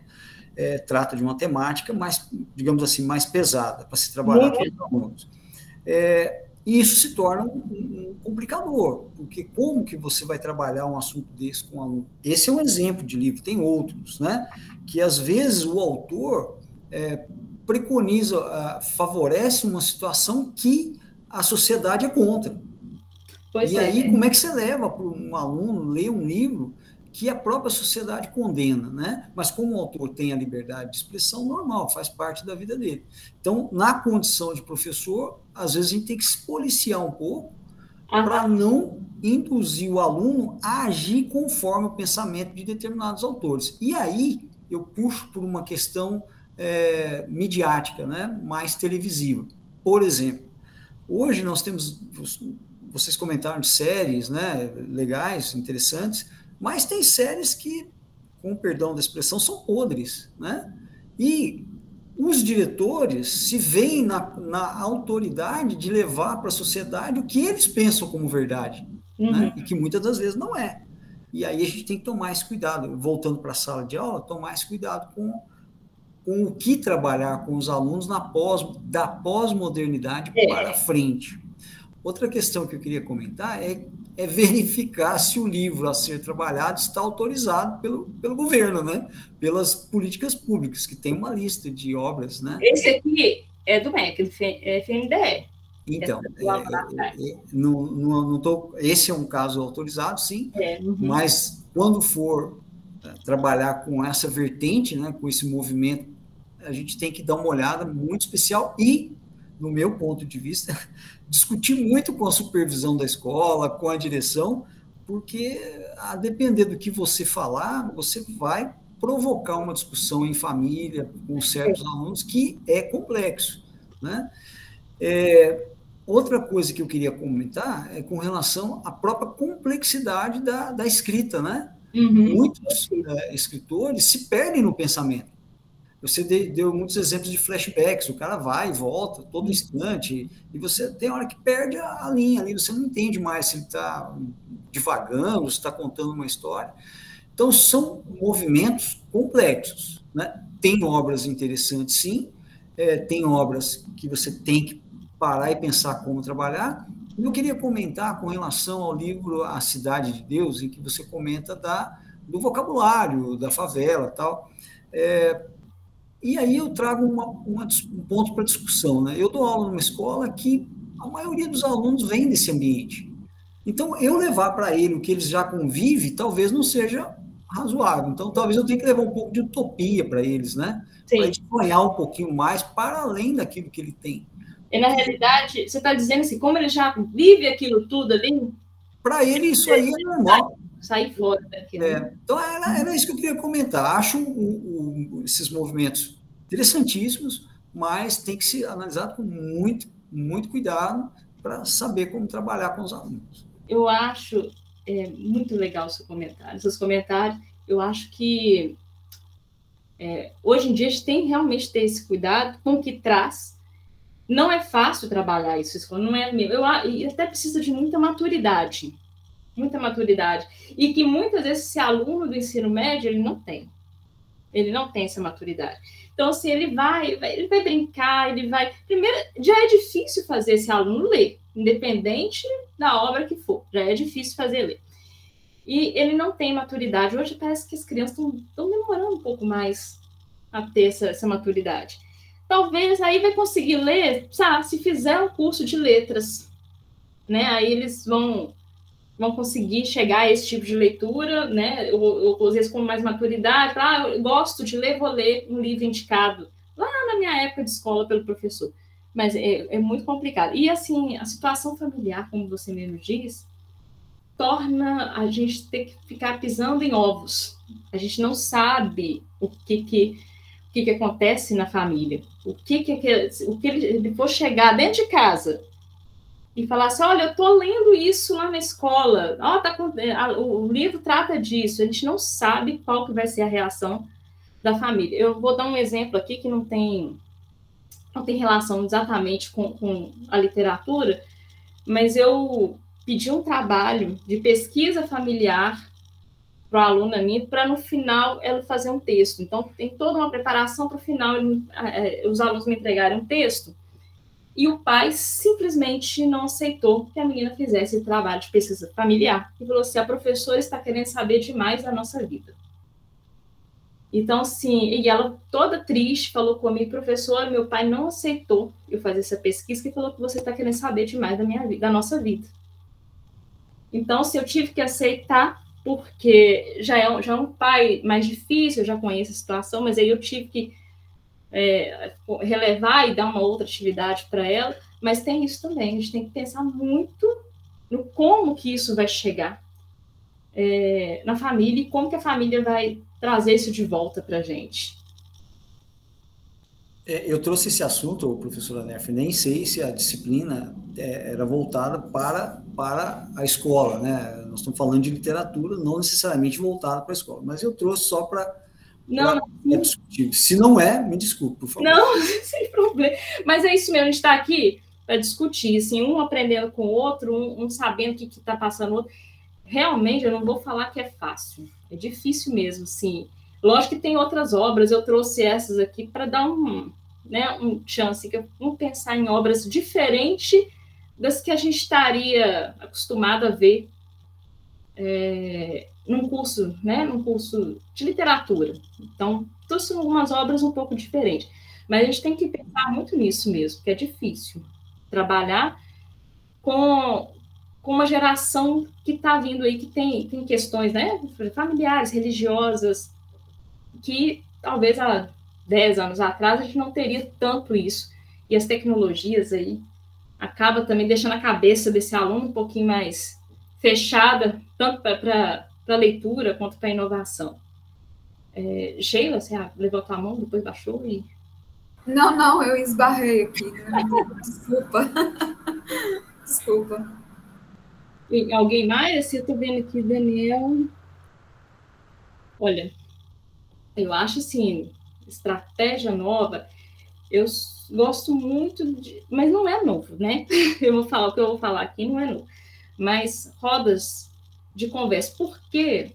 trata de uma temática mais, digamos assim, mais pesada para se trabalhar com os alunos. E isso se torna um complicador, porque como que você vai trabalhar um assunto desse com um aluno? Esse é um exemplo de livro, tem outros, né? Que às vezes o autor preconiza, favorece uma situação que a sociedade é contra. Aí, como é que você leva para um aluno ler um livro que a própria sociedade condena, né? Mas como o autor tem a liberdade de expressão, normal, faz parte da vida dele. Então, na condição de professor, às vezes a gente tem que se policiar um pouco para não induzir o aluno a agir conforme o pensamento de determinados autores. E aí, eu puxo por uma questão midiática, né? Mais televisiva. Por exemplo, hoje nós temos, vocês comentaram de séries, né? Legais, interessantes, mas tem séries que, com perdão da expressão, são podres, né? E os diretores se veem na autoridade de levar para a sociedade o que eles pensam como verdade, né? E que muitas das vezes não é. E aí a gente tem que tomar esse cuidado, voltando para a sala de aula, tomar esse cuidado com o que trabalhar com os alunos da pós-modernidade para frente. Outra questão que eu queria comentar é verificar se o livro a ser trabalhado está autorizado pelo governo, né? Pelas políticas públicas, que tem uma lista de obras, né? Esse aqui é do MEC, do FNDE. Então, esse é um caso autorizado, sim, mas quando for trabalhar com essa vertente, né, com esse movimento, a gente tem que dar uma olhada muito especial e, no meu ponto de vista, discutir muito com a supervisão da escola, com a direção, porque, a depender do que você falar, você vai provocar uma discussão em família, com certos alunos, que é complexo, né? Outra coisa que eu queria comentar é com relação à própria complexidade da escrita, né? Muitos escritores se perdem no pensamento. Você deu muitos exemplos de flashbacks, o cara vai e volta todo instante, e você tem hora que perde a linha ali, você não entende mais se ele está divagando, se está contando uma história. Então, são movimentos complexos, né? Tem obras interessantes, sim, tem obras que você tem que parar e pensar como trabalhar. E eu queria comentar com relação ao livro A Cidade de Deus, em que você comenta do vocabulário, da favela e tal. E aí eu trago um ponto para discussão, né? Eu dou aula numa escola que a maioria dos alunos vem desse ambiente. Então, eu levar para ele o que eles já convivem, talvez não seja razoável. Então, talvez eu tenha que levar um pouco de utopia para eles, né? Para eles sonhar um pouquinho mais para além daquilo que ele tem. E, na realidade, você está dizendo assim, como ele já vive aquilo tudo ali... Para ele, isso aí é normal. Sair fora daquilo. Então, era isso que eu queria comentar. Acho esses movimentos interessantíssimos, mas tem que ser analisado com muito, muito cuidado para saber como trabalhar com os alunos. Eu acho muito legal o seu comentário. Seus comentários, eu acho que hoje em dia a gente tem realmente que ter esse cuidado com o que traz. Não é fácil trabalhar isso, não é meu. E até precisa de muita maturidade. Muita maturidade. E que muitas vezes esse aluno do ensino médio, ele não tem. Ele não tem essa maturidade. Então, assim, ele vai brincar, ele vai... Primeiro, já é difícil fazer esse aluno ler, independente da obra que for. Já é difícil fazer ler. E ele não tem maturidade. Hoje parece que as crianças estão demorando um pouco mais a ter essa maturidade. Talvez aí vai conseguir ler, sabe, se fizer um curso de letras, né? Aí eles vão conseguir chegar a esse tipo de leitura, né? Ou às vezes com mais maturidade, eu gosto de ler, vou ler um livro indicado lá na minha época de escola pelo professor. Mas é muito complicado. E, assim, a situação familiar, como você mesmo diz, torna a gente ter que ficar pisando em ovos. A gente não sabe o que acontece na família. O que ele for chegar dentro de casa e falar assim, olha, eu estou lendo isso lá na escola, o livro trata disso, a gente não sabe qual que vai ser a reação da família. Eu vou dar um exemplo aqui que não tem relação exatamente com a literatura, mas eu pedi um trabalho de pesquisa familiar para a aluna minha, para no final ela fazer um texto. Então, tem toda uma preparação para o final os alunos me entregarem um texto. E o pai simplesmente não aceitou que a menina fizesse esse trabalho de pesquisa familiar. E falou assim, a professora está querendo saber demais da nossa vida. Então, assim, e ela toda triste falou comigo, professora, meu pai não aceitou eu fazer essa pesquisa e falou que você está querendo saber demais da nossa vida. Então, assim, eu tive que aceitar, porque já é um pai mais difícil, eu já conheço a situação, mas aí eu tive que relevar e dar uma outra atividade para ela, mas tem isso também, a gente tem que pensar muito no como que isso vai chegar na família e como que a família vai trazer isso de volta para a gente. Eu trouxe esse assunto, professora Neff, nem sei se a disciplina era voltada para a escola, né? Nós estamos falando de literatura, não necessariamente voltada para a escola, mas eu trouxe só para discutir. Se não é, me desculpe, por favor. Não, sem problema. Mas é isso mesmo, a gente está aqui para discutir, assim, um aprendendo com o outro, um sabendo o que está passando no outro. Realmente, eu não vou falar que é fácil, é difícil mesmo, sim. Lógico que tem outras obras, eu trouxe essas aqui para dar um chance, vamos pensar em obras diferentes das que a gente estaria acostumado a ver num curso de literatura. Então, trouxe algumas obras um pouco diferentes. Mas a gente tem que pensar muito nisso mesmo, que é difícil trabalhar com uma geração que está vindo aí, que tem questões, né, familiares, religiosas, que talvez há 10 anos atrás a gente não teria tanto isso. E as tecnologias aí acabam também deixando a cabeça desse aluno um pouquinho mais fechada, tanto para leitura quanto para inovação. Sheila, você levantou a mão, depois baixou e... Não, eu esbarrei aqui. Desculpa. Desculpa. E alguém mais? Eu estou vendo aqui, Daniel. Olha, eu acho assim, estratégia nova, eu gosto muito mas não é novo, né? O que eu vou falar aqui não é novo. Mas rodas de conversa, porque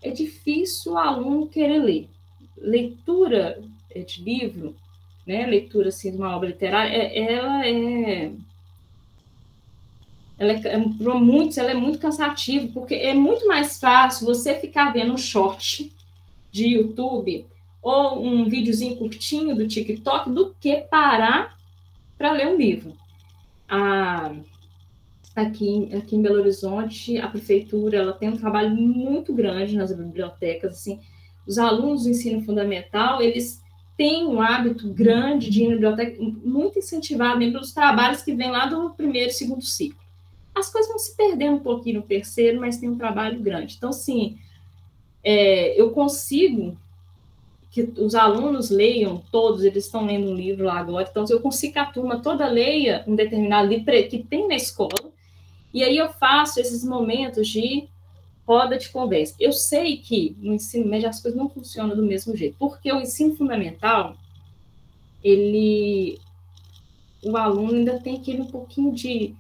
é difícil o aluno querer ler. Leitura de livro né, leitura assim, de uma obra literária, para muitos ela é muito cansativa, porque é muito mais fácil você ficar vendo um short de YouTube ou um videozinho curtinho do TikTok do que parar para ler um livro. Aqui em Belo Horizonte, a prefeitura ela tem um trabalho muito grande nas bibliotecas. Assim, os alunos do ensino fundamental, eles têm um hábito grande de ir na biblioteca, muito incentivado mesmo pelos trabalhos que vêm lá do primeiro e segundo ciclo. As coisas vão se perdendo um pouquinho no terceiro, mas tem um trabalho grande. Então, assim, eu consigo que os alunos leiam todos, eles estão lendo um livro lá agora, então eu consigo que a turma toda leia um determinado livro que tem na escola, e aí eu faço esses momentos de roda de conversa. Eu sei que no ensino médio as coisas não funcionam do mesmo jeito, porque o ensino fundamental, o aluno ainda tem aquele um pouquinho de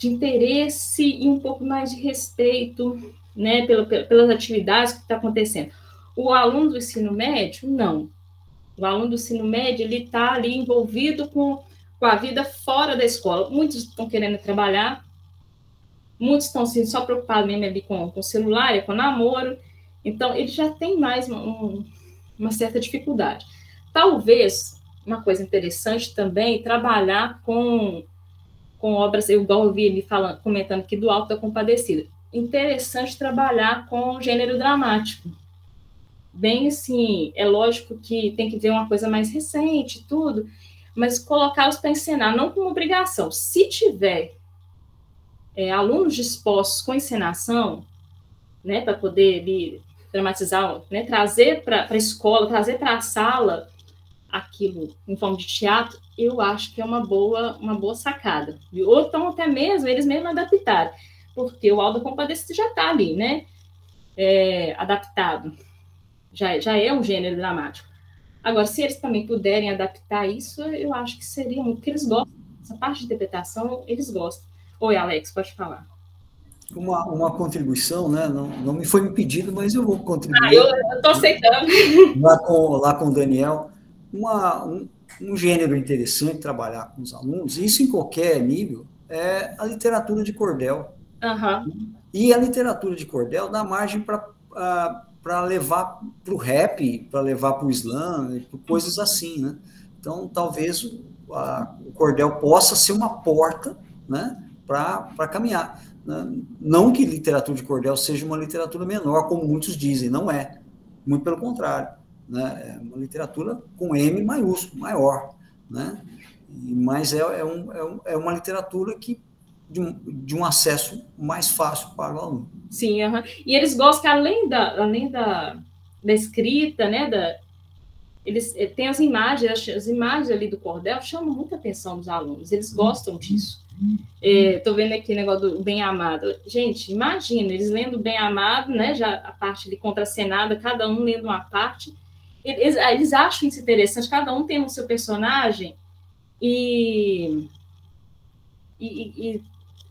interesse e um pouco mais de respeito, né, pelas atividades que está acontecendo. O aluno do ensino médio, não. O aluno do ensino médio, ele está ali envolvido com a vida fora da escola. Muitos estão querendo trabalhar, muitos estão assim, só preocupados mesmo ali com o celular, com o namoro. Então, ele já tem mais uma certa dificuldade. Talvez, uma coisa interessante também, trabalhar com obras, igual eu vi ele comentando aqui do Alto da Compadecida. Interessante trabalhar com gênero dramático. Bem assim, é lógico que tem que ver uma coisa mais recente, tudo, mas colocá-los para encenar, não como obrigação. Se tiver alunos dispostos com encenação, né, para poder dramatizar, né, trazer para a escola, trazer para a sala aquilo em forma de teatro, eu acho que é uma boa sacada. Ou então até mesmo eles mesmos adaptarem, porque o Alto da Compadecida já está ali, né, adaptado. Já é um gênero dramático. Agora, se eles também puderem adaptar isso, eu acho que seria muito, porque eles gostam. Essa parte de interpretação, eles gostam. Oi, Alex, pode falar. Uma contribuição, né? Não me foi me pedido, mas eu vou contribuir. Eu estou aceitando. Lá com o Daniel. Um gênero interessante trabalhar com os alunos, isso em qualquer nível, é a literatura de cordel. Uhum. E a literatura de cordel dá margem para levar para o rap, para levar para o slam, coisas assim, né? Então, talvez o cordel possa ser uma porta, né, para caminhar. Não que literatura de cordel seja uma literatura menor, como muitos dizem, não é. Muito pelo contrário, né? É uma literatura com M maiúsculo, maior, né? Mas é uma literatura que de um acesso mais fácil para o aluno. Sim, uhum. E eles gostam, além da escrita, né, eles têm as imagens ali do cordel, chamam muita atenção dos alunos, eles gostam disso. Estou vendo aqui o negócio do Bem Amado. Gente, imagina, eles lendo Bem Amado, né, já a parte ali contracenada, cada um lendo uma parte, eles acham isso interessante, cada um tem o seu personagem e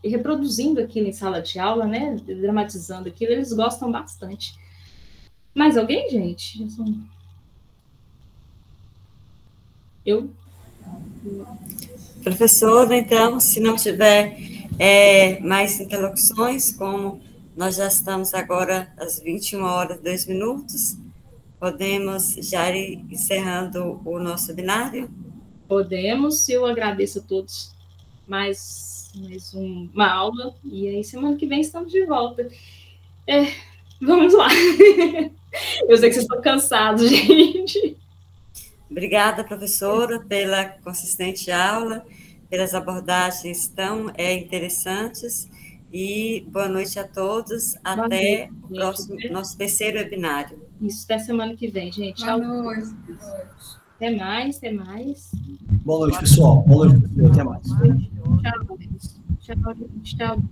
reproduzindo aquilo em sala de aula, né, dramatizando aquilo, eles gostam bastante. Mais alguém, gente? Eu? Professora, então, se não tiver mais interlocuções, como nós já estamos agora às 21h02, podemos já ir encerrando o nosso webinário? Podemos, eu agradeço a todos mais uma aula, e aí semana que vem estamos de volta. Vamos lá. Eu sei que vocês estão cansados, gente. Obrigada, professora, pela consistente aula, pelas abordagens tão interessantes, e boa noite a todos, até o nosso terceiro webinário. Isso, até semana que vem, gente. Boa noite. Até mais. Boa noite, pessoal. Boa noite, até mais. Tchau.